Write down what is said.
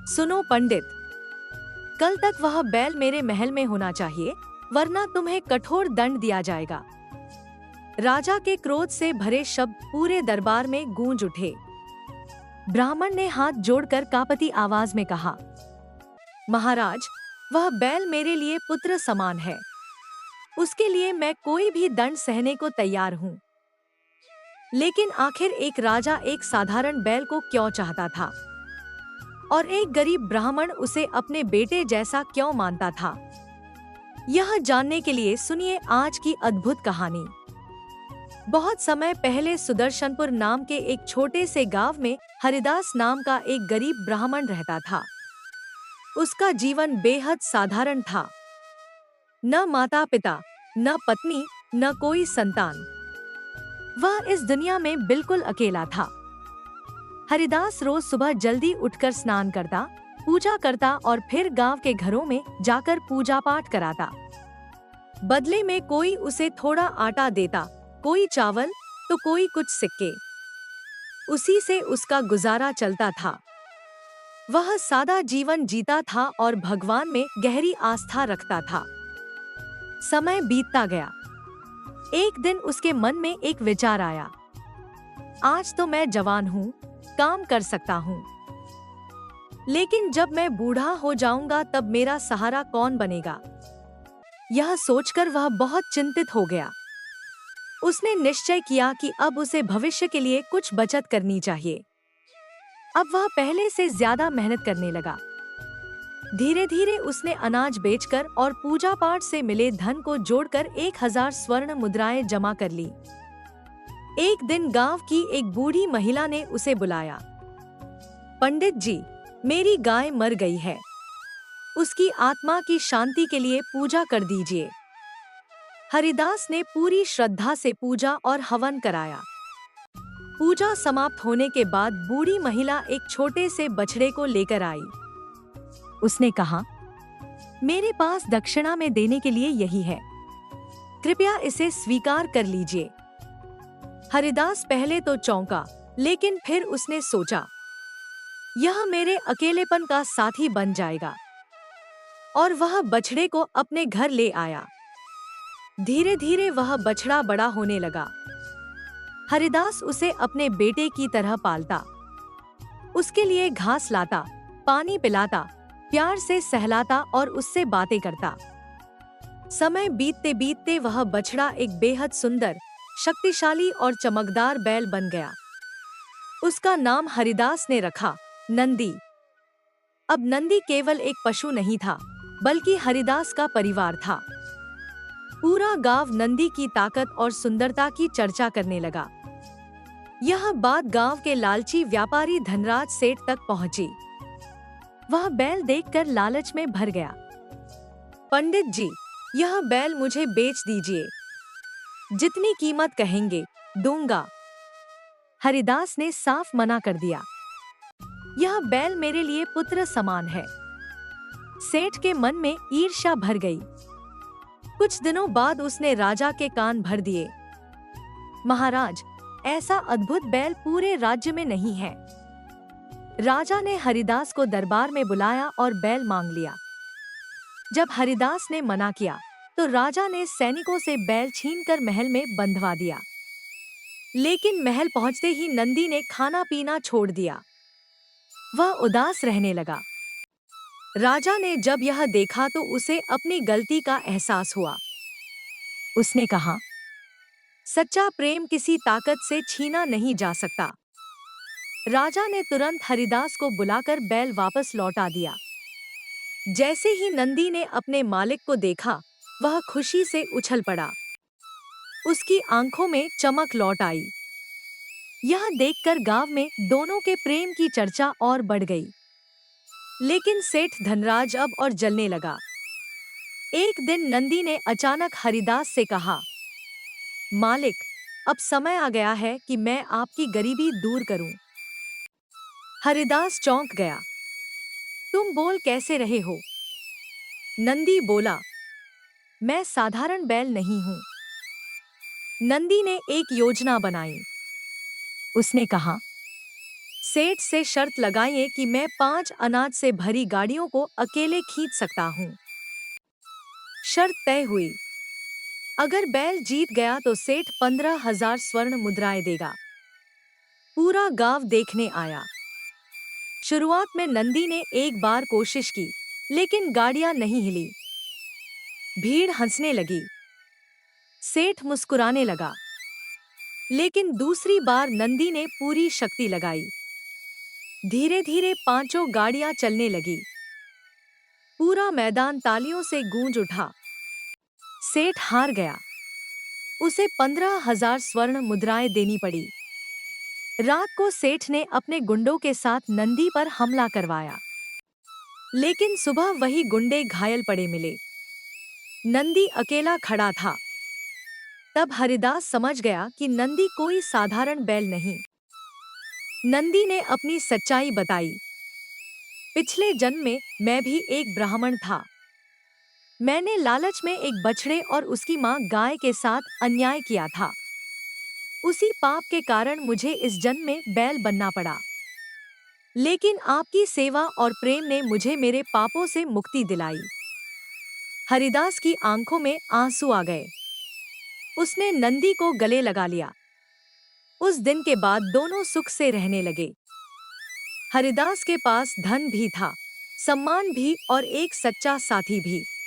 सुनो पंडित, कल तक वह बैल मेरे महल में होना चाहिए, वरना तुम्हें कठोर दंड दिया जाएगा। राजा के क्रोध से भरे शब्द पूरे दरबार में गूंज उठे। ब्राह्मण ने हाथ जोड़कर कांपती आवाज में कहा, महाराज, वह बैल मेरे लिए पुत्र समान है। उसके लिए मैं कोई भी दंड सहने को तैयार हूँ। लेकिन आखिर एक राजा एक साधारण बैल को क्यों चाहता था? और एक गरीब ब्राह्मण उसे अपने बेटे जैसा क्यों मानता था? यह जानने के लिए सुनिए आज की अद्भुत कहानी। बहुत समय पहले सुदर्शनपुर नाम के एक छोटे से गांव में हरिदास नाम का एक गरीब ब्राह्मण रहता था। उसका जीवन बेहद साधारण था। न माता पिता, न पत्नी, न कोई संतान। वह इस दुनिया में बिल्कुल अकेला था। हरिदास रोज सुबह जल्दी उठकर स्नान करता, पूजा करता और फिर गांव के घरों में जाकर पूजा पाठ कराता। बदले में कोई उसे थोड़ा आटा देता, कोई चावल तो कोई कुछ सिक्के। उसी से उसका गुजारा चलता था। वह सादा जीवन जीता था और भगवान में गहरी आस्था रखता था। समय बीतता गया। एक दिन उसके मन में एक विचार आया, आज तो मैं जवान हूँ, काम कर सकता हूँ, लेकिन जब मैं बूढ़ा हो जाऊंगा तब मेरा सहारा कौन बनेगा? यह सोचकर वह बहुत चिंतित हो गया। उसने निश्चय किया कि अब उसे भविष्य के लिए कुछ बचत करनी चाहिए। अब वह पहले से ज्यादा मेहनत करने लगा। धीरे धीरे उसने अनाज बेचकर और पूजा पाठ से मिले धन को जोड़कर 1000 स्वर्ण मुद्राएं जमा कर ली। एक दिन गांव की एक बूढ़ी महिला ने उसे बुलाया। पंडित जी, मेरी गाय मर गई है। उसकी आत्मा की शांति के लिए पूजा कर दीजिए। हरिदास ने पूरी श्रद्धा से पूजा और हवन कराया। पूजा समाप्त होने के बाद बूढ़ी महिला एक छोटे से बछड़े को लेकर आई। उसने कहा, मेरे पास दक्षिणा में देने के लिए यही है, कृपया इसे स्वीकार कर लीजिए। हरिदास पहले तो चौंका, लेकिन फिर उसने सोचा, यह मेरे अकेलेपन का साथी बन जाएगा। और वह बछड़े को अपने घर ले आया। धीरे धीरे वह बछड़ा बड़ा होने लगा। हरिदास उसे अपने बेटे की तरह पालता। उसके लिए घास लाता, पानी पिलाता, प्यार से सहलाता और उससे बातें करता। समय बीतते बीतते वह बछड़ा एक बेहद सुंदर, शक्तिशाली और चमकदार बैल बन गया। उसका नाम हरिदास ने रखा, नंदी। अब नंदी केवल एक पशु नहीं था, बल्कि हरिदास का परिवार था। पूरा गांव नंदी की ताकत और सुंदरता की चर्चा करने लगा। यह बात गांव के लालची व्यापारी धनराज सेठ तक पहुंची। वह बैल देखकर लालच में भर गया। पंडित जी, यह बैल मुझे बेच दीजिए। जितनी कीमत कहेंगे दूंगा। हरिदास ने साफ मना कर दिया। यह बैल मेरे लिए पुत्र समान है। सेठ के मन में ईर्ष्या भर गई। कुछ दिनों बाद उसने राजा के कान भर दिए। महाराज, ऐसा अद्भुत बैल पूरे राज्य में नहीं है। राजा ने हरिदास को दरबार में बुलाया और बैल मांग लिया। जब हरिदास ने मना किया, तो राजा ने सैनिकों से बैल छीनकर महल में बंधवा दिया। लेकिन महल पहुंचते ही नंदी ने खाना पीना छोड़ दिया। वह उदास रहने लगा। राजा ने जब यह देखा तो उसे अपनी गलती का एहसास हुआ। उसने कहा, सच्चा प्रेम किसी ताकत से छीना नहीं जा सकता। राजा ने तुरंत हरिदास को बुलाकर बैल वापस लौटा दिया। जैसे ही नंदी ने अपने मालिक को देखा, वह खुशी से उछल पड़ा। उसकी आंखों में चमक लौट आई। यह देखकर गांव में दोनों के प्रेम की चर्चा और बढ़ गई। लेकिन सेठ धनराज अब और जलने लगा। एक दिन नंदी ने अचानक हरिदास से कहा, मालिक, अब समय आ गया है कि मैं आपकी गरीबी दूर करूं। हरिदास चौंक गया। तुम बोल कैसे रहे हो? नंदी बोला, मैं साधारण बैल नहीं हूं। नंदी ने एक योजना बनाई। उसने कहा, सेठ से शर्त लगाइए कि मैं 5 अनाज से भरी गाड़ियों को अकेले खींच सकता हूँ। शर्त तय हुई। अगर बैल जीत गया तो सेठ 15,000 स्वर्ण मुद्राएं देगा। पूरा गांव देखने आया। शुरुआत में नंदी ने एक बार कोशिश की, लेकिन गाड़ियां नहीं हिली। भीड़ हंसने लगी। सेठ मुस्कुराने लगा। लेकिन दूसरी बार नंदी ने पूरी शक्ति लगाई। धीरे धीरे पांचों गाड़ियां चलने लगी। पूरा मैदान तालियों से गूंज उठा। सेठ हार गया। उसे 15,000 स्वर्ण मुद्राएं देनी पड़ी। रात को सेठ ने अपने गुंडों के साथ नंदी पर हमला करवाया। लेकिन सुबह वही गुंडे घायल पड़े मिले। नंदी अकेला खड़ा था। तब हरिदास समझ गया कि नंदी कोई साधारण बैल नहीं। नंदी ने अपनी सच्चाई बताई। पिछले जन्म में मैं भी एक ब्राह्मण था। मैंने लालच में एक बछड़े और उसकी मां गाय के साथ अन्याय किया था। उसी पाप के कारण मुझे इस जन्म में बैल बनना पड़ा। लेकिन आपकी सेवा और प्रेम ने मुझे मेरे पापों से मुक्ति दिलाई। हरिदास की आंखों में आंसू आ गए। उसने नंदी को गले लगा लिया। उस दिन के बाद दोनों सुख से रहने लगे। हरिदास के पास धन भी था, सम्मान भी और एक सच्चा साथी भी।